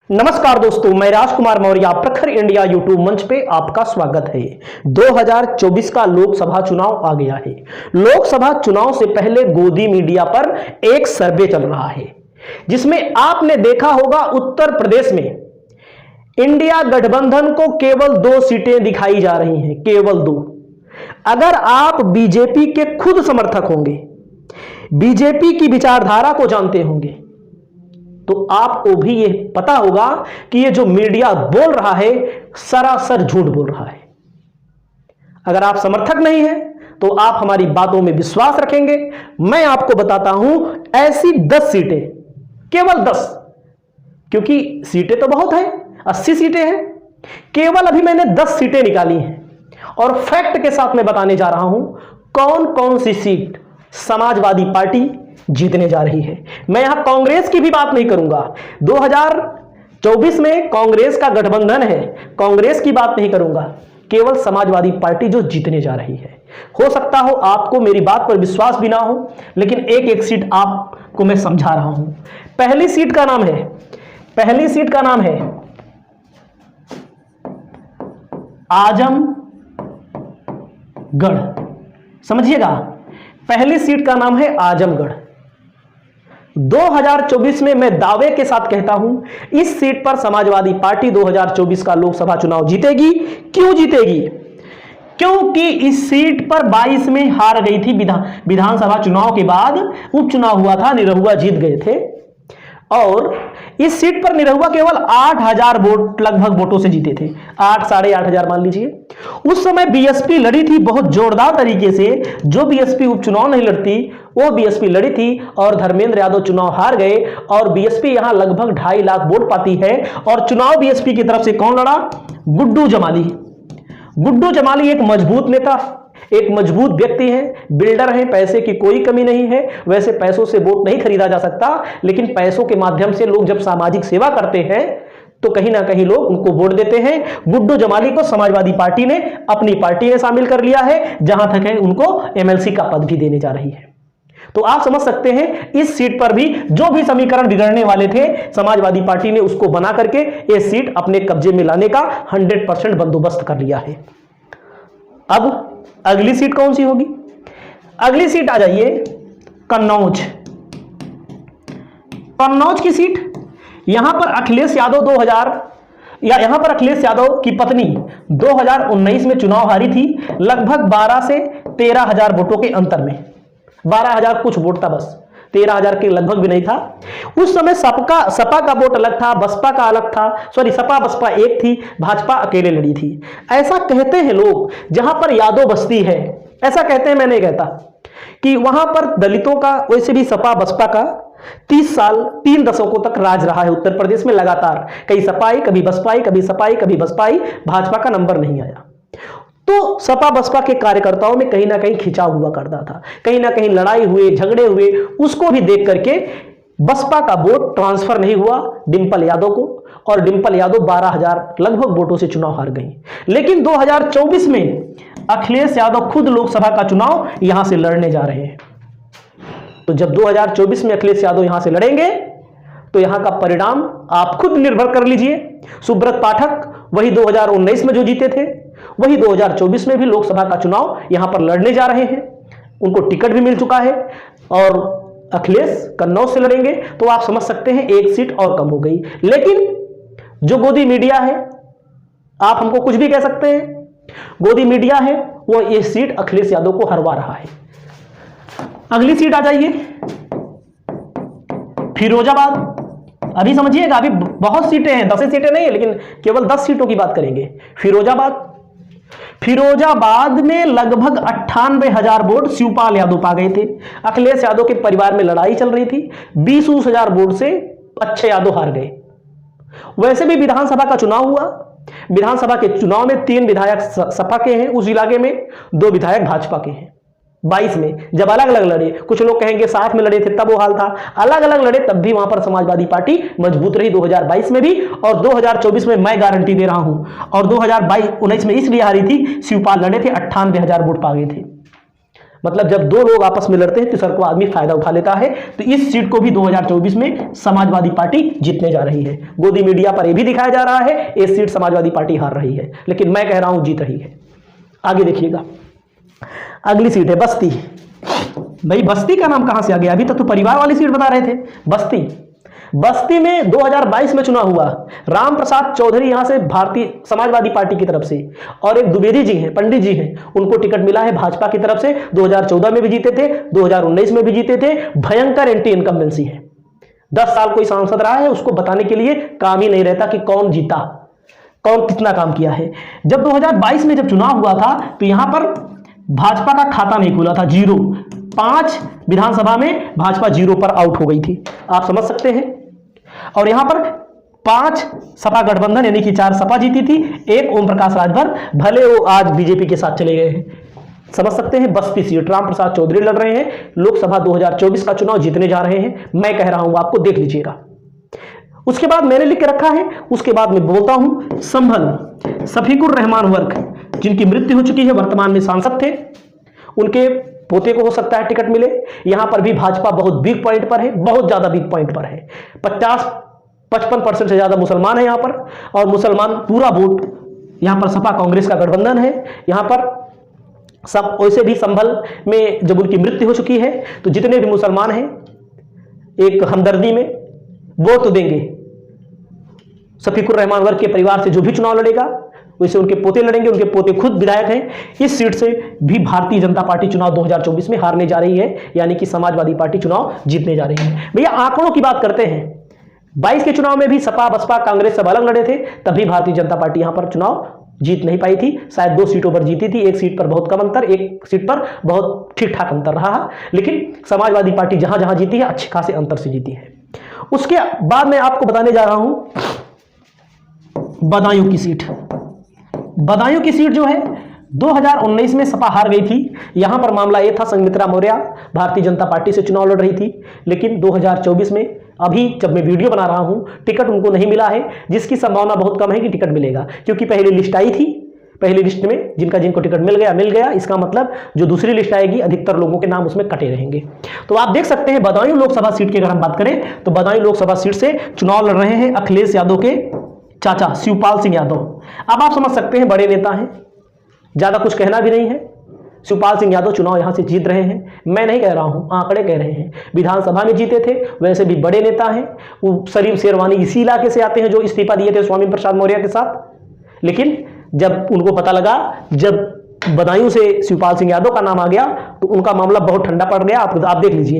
नमस्कार दोस्तों, मैं राजकुमार मौर्य प्रखर इंडिया यूट्यूब मंच पे आपका स्वागत है। 2024 का लोकसभा चुनाव आ गया है। लोकसभा चुनाव से पहले गोदी मीडिया पर एक सर्वे चल रहा है जिसमें आपने देखा होगा उत्तर प्रदेश में इंडिया गठबंधन को केवल 2 सीटें दिखाई जा रही हैं, केवल 2। अगर आप बीजेपी के खुद समर्थक होंगे, बीजेपी की विचारधारा को जानते होंगे, तो आपको भी यह पता होगा कि यह जो मीडिया बोल रहा है सरासर झूठ बोल रहा है। अगर आप समर्थक नहीं हैं तो आप हमारी बातों में विश्वास रखेंगे। मैं आपको बताता हूं ऐसी 10 सीटें, केवल 10, क्योंकि सीटें तो बहुत हैं, 80 सीटें हैं, केवल अभी मैंने 10 सीटें निकाली हैं और फैक्ट के साथ मैं बताने जा रहा हूं कौन कौन सी सीट समाजवादी पार्टी जीतने जा रही है। मैं यहां कांग्रेस की भी बात नहीं करूंगा। 2024 में कांग्रेस का गठबंधन है, कांग्रेस की बात नहीं करूंगा, केवल समाजवादी पार्टी जो जीतने जा रही है। हो सकता हो आपको मेरी बात पर विश्वास भी ना हो, लेकिन एक एक सीट आपको मैं समझा रहा हूं। पहली सीट का नाम है आजमगढ़। समझिएगा, पहली सीट का नाम है आजमगढ़। 2024 में मैं दावे के साथ कहता हूं इस सीट पर समाजवादी पार्टी 2024 का लोकसभा चुनाव जीतेगी। क्यों जीतेगी? क्योंकि इस सीट पर 22 में हार गई थी। विधानसभा चुनाव के बाद उपचुनाव हुआ था, निरहुआ जीत गए थे और इस सीट पर निरहुआ केवल 8000 वोट लगभग वोटों से जीते थे, 8 साढ़े 8000 मान लीजिए। उस समय बीएसपी लड़ी थी बहुत जोरदार तरीके से। जो बीएसपी उपचुनाव नहीं लड़ती वो बीएसपी लड़ी थी और धर्मेंद्र यादव चुनाव हार गए और बीएसपी यहां लगभग 2.5 लाख वोट पाती है। और चुनाव बीएसपी की तरफ से कौन लड़ा? गुड्डू जमाली। गुड्डू जमाली एक मजबूत नेता, एक मजबूत व्यक्ति है, बिल्डर है, पैसे की कोई कमी नहीं है। वैसे पैसों से वोट नहीं खरीदा जा सकता, लेकिन पैसों के माध्यम से लोग जब सामाजिक सेवा करते हैं तो कहीं ना कहीं लोग उनको वोट देते हैं। गुड्डू जमाली को समाजवादी पार्टी ने अपनी पार्टी में शामिल कर लिया है, जहां तक है उनको एमएलसी का पद भी देने जा रही है। तो आप समझ सकते हैं इस सीट पर भी जो भी समीकरण बिगड़ने वाले थे समाजवादी पार्टी ने उसको बना करके यह सीट अपने कब्जे में लाने का 100% बंदोबस्त कर लिया है। अब अगली सीट कौन सी होगी? अगली सीट आ जाइए कन्नौज। कन्नौज की सीट, यहां पर अखिलेश यादव की पत्नी 2019 में चुनाव हारी थी, लगभग 12 से 13,000 वोटों के अंतर में। 12,000 कुछ वोट था, बस 13,000 के लगभग भी नहीं था। उस समय सपा का वोट अलग था, बसपा का अलग था, सॉरी सपा बसपा एक थी, भाजपा अकेले लड़ी थी। ऐसा कहते हैं लोग जहां पर यादव बस्ती है, ऐसा कहते हैं, मैं नहीं कहता, कि वहां पर दलितों का, वैसे भी सपा बसपा का 30 साल 3 दशकों तक राज रहा है उत्तर प्रदेश में लगातार। कहीं सपा आई, कभी बसपा आई, कभी सपा आई, कभी बसपा आई, भाजपा का नंबर नहीं आया। तो सपा बसपा के कार्यकर्ताओं में कहीं ना कहीं खिंचाव हुआ करता था, कहीं ना कहीं लड़ाई हुए, झगड़े हुए। उसको भी देख करके बसपा का वोट ट्रांसफर नहीं हुआ डिंपल यादव को और डिंपल यादव 12,000 लगभग वोटों से चुनाव हार गई। लेकिन 2024 में अखिलेश यादव खुद लोकसभा का चुनाव यहां से लड़ने जा रहे हैं। तो जब 2024 में अखिलेश यादव यहां से लड़ेंगे तो यहां का परिणाम आप खुद निर्भर कर लीजिए। सुब्रत पाठक वही 2019 में जो जीते थे, वही 2024 में भी लोकसभा का चुनाव यहां पर लड़ने जा रहे हैं। उनको टिकट भी मिल चुका है और अखिलेश कन्नौज से लड़ेंगे। तो आप समझ सकते हैं एक सीट और कम हो गई। लेकिन जो गोदी मीडिया है, आप हमको कुछ भी कह सकते हैं, गोदी मीडिया है वो ये सीट अखिलेश यादव को हरवा रहा है। अगली सीट आ जाइए फिरोजाबाद। अभी समझिएगा, अभी बहुत सीटें हैं, 10 सीटें नहीं है, लेकिन केवल 10 सीटों की बात करेंगे। फिरोजाबाद में लगभग 98,000 वोट शिवपाल यादव पा गए थे। अखिलेश यादव के परिवार में लड़ाई चल रही थी, 20,000 वोट से अच्छे यादव हार गए। वैसे भी विधानसभा का चुनाव हुआ, विधानसभा के चुनाव में 3 विधायक सपा के हैं उस इलाके में, 2 विधायक भाजपा के हैं। 22 में जब अलग अलग लड़े, कुछ लोग कहेंगे साथ में लड़े थे तब वो हाल था, अलग अलग लड़े तब भी वहां पर समाजवादी पार्टी मजबूत रही 2022 में भी और 2024 में मैं गारंटी दे रहा हूं। और 2019 में इसलिए हारी थी, शिवपाल लड़े थे, 98,000 वोट पा गए थे। मतलब जब दो लोग आपस में लड़ते हैं तो को आदमी फायदा उठा लेता है। तो इस सीट को भी 2024 में समाजवादी पार्टी जीतने जा रही है। गोदी मीडिया पर यह भी दिखाया जा रहा है ये सीट समाजवादी पार्टी हार रही है, लेकिन मैं कह रहा हूं जीत रही है। आगे देखिएगा, अगली सीट है बस्ती। भाई बस्ती का नाम कहां से आ गया? अभी तक तो परिवार वाली सीट बता रहे थे। बस्ती में 2022 में चुनाव हुआ। राम प्रसाद चौधरी यहां से भारतीय समाजवादी पार्टी की तरफ से, और एक द्विवेदी जी हैं, पंडित जी हैं, उनको टिकट मिला है भाजपा की तरफ से। 2014 में भी जीते थे, 2019 में भी जीते थे। भयंकर एंटी इनकम्बेंसी है। 10 साल कोई सांसद रहा है, उसको बताने के लिए काम ही नहीं रहता कि कौन जीता, कौन कितना काम किया है। जब 2022 में जब चुनाव हुआ था तो यहां पर भाजपा का खाता नहीं खुला था, 0। 5 विधानसभा में भाजपा 0 पर आउट हो गई थी, आप समझ सकते हैं। और यहां पर 5 सपा गठबंधन यानी कि 4 सपा जीती थी, 1 ओम प्रकाश राजभर, भले वो आज बीजेपी के साथ चले गए हैं। समझ सकते हैं। बस्ती सीट राम प्रसाद चौधरी लड़ रहे हैं, लोकसभा 2024 का चुनाव जीतने जा रहे हैं। मैं कह रहा हूं, आपको देख लीजिएगा। उसके बाद मैंने लिख के रखा है, उसके बाद मैं बोलता हूं संभल शफीकुर रहमान वर्क, जिनकी मृत्यु हो चुकी है, वर्तमान में सांसद थे, उनके पोते को हो सकता है टिकट मिले। यहां पर भी भाजपा बहुत वीक पॉइंट पर है, बहुत ज्यादा वीक पॉइंट पर है। 50-55% से ज्यादा मुसलमान है यहां पर, और मुसलमान पूरा वोट यहां पर सपा कांग्रेस का गठबंधन है। यहां पर सब वैसे भी संभल में जब उनकी मृत्यु हो चुकी है तो जितने भी मुसलमान हैं एक हमदर्दी में वोट तो देंगे। शफीकुर रहमान वर्ग के परिवार से जो भी चुनाव लड़ेगा वैसे उनके पोते लड़ेंगे, उनके पोते खुद विधायक हैं। इस सीट से भी भारतीय जनता पार्टी चुनाव 2024 में हारने जा रही है, यानी कि समाजवादी पार्टी चुनाव जीतने जा रही है। भैया आंकड़ों की बात करते हैं, 22 के चुनाव में भी सपा बसपा कांग्रेस सब अलग लड़े थे, तभी भारतीय जनता पार्टी यहां पर चुनाव जीत नहीं पाई थी। शायद 2 सीटों पर जीती थी, 1 सीट पर बहुत कम अंतर, 1 सीट पर बहुत ठीक ठाक अंतर रहा, लेकिन समाजवादी पार्टी जहां जहां जीती है अच्छे खासे अंतर से जीती है। उसके बाद मैं आपको बताने जा रहा हूं बदायूं की सीट। बदायूं की सीट जो है 2019 में सपा हार गई थी। यहां पर मामला यह था, संघमित्रा मौर्य भारतीय जनता पार्टी से चुनाव लड़ रही थी, लेकिन 2024 में अभी जब मैं वीडियो बना रहा हूं टिकट उनको नहीं मिला है, जिसकी संभावना बहुत कम है कि टिकट मिलेगा, क्योंकि पहली लिस्ट आई थी, पहली लिस्ट में जिनको टिकट मिल गया। इसका मतलब जो दूसरी लिस्ट आएगी अधिकतर लोगों के नाम उसमें कटे रहेंगे। तो आप देख सकते हैं बदायूं लोकसभा सीट की अगर हम बात करें तो बदायूं लोकसभा सीट से चुनाव लड़ रहे हैं अखिलेश यादव के चाचा शिवपाल सिंह यादव। अब आप समझ सकते हैं बड़े नेता हैं, ज्यादा कुछ कहना भी नहीं है। शिवपाल सिंह यादव चुनाव यहां से जीत रहे हैं, मैं नहीं कह रहा हूं, आंकड़े कह रहे हैं। विधानसभा में जीते थे, वैसे भी बड़े नेता हैं। वो शरीफ शेरवानी इसी इलाके से आते हैं जो इस्तीफा दिए थे स्वामी प्रसाद मौर्य के साथ। लेकिन जब उनको पता लगा, जब बदायूं से शिवपाल सिंह यादव का नाम आ गया तो उनका मामला बहुत ठंडा पड़ गया। आप देख लीजिए,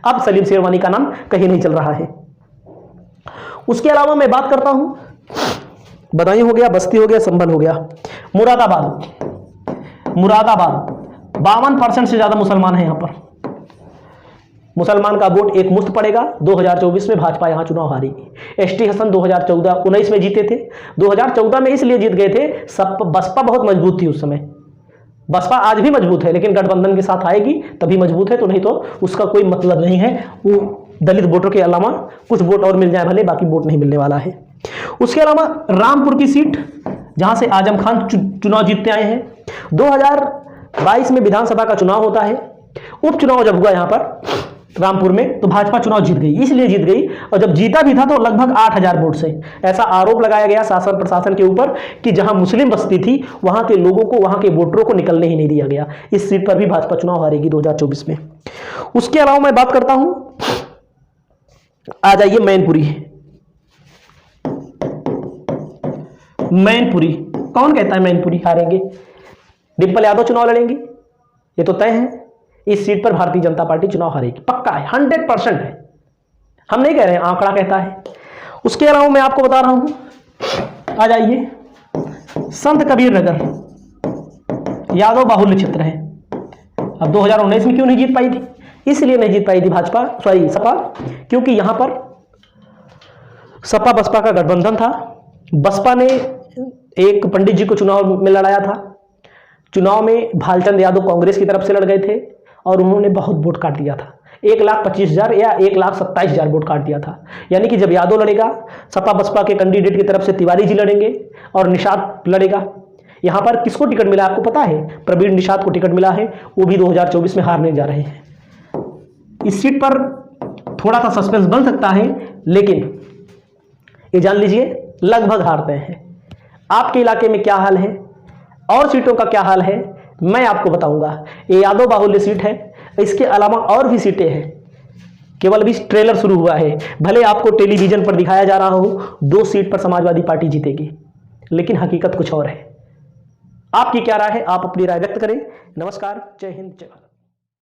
अब सलीम शेरवानी का नाम कहीं नहीं चल रहा है। उसके अलावा मैं बात करता हूं, बदायूं हो गया, बस्ती हो गया, संभल हो गया, मुरादाबाद 52% से ज्यादा मुसलमान हैं। यहां पर मुसलमान का वोट एक मुश्त पड़ेगा। 2024 में भाजपा यहां चुनाव हारेगी। एसटी हसन 2014-19 में जीते थे। 2014 में इसलिए जीत गए थे, बसपा बहुत मजबूत थी उस समय। बसपा आज भी मजबूत है, लेकिन गठबंधन के साथ आएगी तभी मजबूत है, तो नहीं तो उसका कोई मतलब नहीं है। वो दलित वोटों के अलावा कुछ वोट और मिल जाए भले, बाकी वोट नहीं मिलने वाला है। उसके अलावा रामपुर की सीट, जहां से आजम खान चुनाव जीतते आए हैं। 2022 में विधानसभा का चुनाव होता है। उपचुनाव जब हुआ यहां पर रामपुर में तो भाजपा चुनाव जीत गई, इसलिए जीत गई, और जब जीता भी था तो लगभग 8000 वोट से। ऐसा आरोप लगाया गया शासन प्रशासन के ऊपर कि जहां मुस्लिम बस्ती थी वहां के लोगों को, वहां के वोटरों को निकलने ही नहीं दिया गया। इस सीट पर भी भाजपा चुनाव हारेगी 2024 में। उसके अलावा मैं बात करता हूं, आ जाइए मैनपुरी। कौन कहता है मैनपुरी हारेंगे? डिंपल यादव चुनाव लड़ेंगी, ये तो तय है। इस सीट पर भारतीय जनता पार्टी चुनाव हारेगी, पक्का है, 100% है। हम नहीं कह रहे हैं, आंकड़ा कहता है। उसके अलावा मैं आपको बता रहा हूं, आ जाइए संत कबीर नगर, यादव बाहुल्य क्षेत्र है। अब 2019 में क्यों नहीं जीत पाई थी? इसलिए नहीं जीत पाई थी सपा, क्योंकि यहां पर सपा बसपा का गठबंधन था। बसपा ने एक पंडित जी को चुनाव में लड़ाया था। चुनाव में भालचंद यादव कांग्रेस की तरफ से लड़ गए थे और उन्होंने बहुत वोट काट दिया था, 1,25,000 या 1,27,000 वोट काट दिया था। यानी कि जब यादव लड़ेगा, सपा बसपा के कैंडिडेट की तरफ से तिवारी जी लड़ेंगे और निषाद लड़ेगा। यहां पर किसको टिकट मिला आपको पता है? प्रवीण निषाद को टिकट मिला है, वो भी 2024 में हारने जा रहे हैं। इस सीट पर थोड़ा सा सस्पेंस बन सकता है, लेकिन ये जान लीजिए लगभग हारते हैं। आपके इलाके में क्या हाल है और सीटों का क्या हाल है मैं आपको बताऊंगा। ये यादव बाहुल्य सीट है, इसके अलावा और भी सीटें हैं, केवल अभी ट्रेलर शुरू हुआ है। भले आपको टेलीविजन पर दिखाया जा रहा हो 2 सीट पर समाजवादी पार्टी जीतेगी, लेकिन हकीकत कुछ और है। आपकी क्या राय है? आप अपनी राय व्यक्त करें। नमस्कार, जय हिंद, जय भारत।